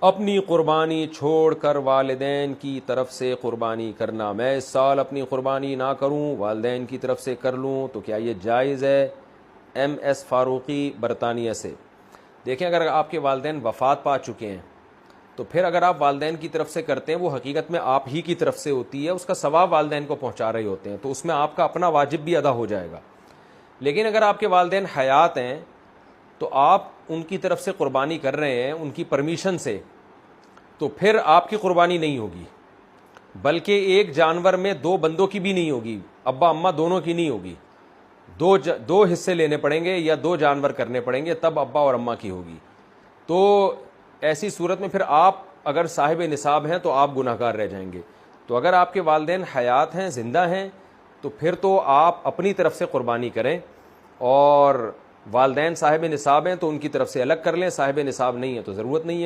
اپنی قربانی چھوڑ کر والدین کی طرف سے قربانی کرنا. میں اس سال اپنی قربانی نہ کروں، والدین کی طرف سے کر لوں، تو کیا یہ جائز ہے؟ ایم ایس فاروقی برطانیہ سے. دیکھیں، اگر آپ کے والدین وفات پا چکے ہیں تو پھر اگر آپ والدین کی طرف سے کرتے ہیں، وہ حقیقت میں آپ ہی کی طرف سے ہوتی ہے، اس کا ثواب والدین کو پہنچا رہے ہوتے ہیں، تو اس میں آپ کا اپنا واجب بھی ادا ہو جائے گا. لیکن اگر آپ کے والدین حیات ہیں تو آپ ان کی طرف سے قربانی کر رہے ہیں ان کی پرمیشن سے، تو پھر آپ کی قربانی نہیں ہوگی، بلکہ ایک جانور میں دو بندوں کی بھی نہیں ہوگی، ابا اماں دونوں کی نہیں ہوگی. دو حصے لینے پڑیں گے یا دو جانور کرنے پڑیں گے، تب ابا اور اماں کی ہوگی. تو ایسی صورت میں پھر آپ اگر صاحب نصاب ہیں تو آپ گناہ گار رہ جائیں گے. تو اگر آپ کے والدین حیات ہیں، زندہ ہیں، تو پھر تو آپ اپنی طرف سے قربانی کریں، اور والدین صاحب نصاب ہیں تو ان کی طرف سے الگ کر لیں، صاحب نصاب نہیں ہے تو ضرورت نہیں ہے.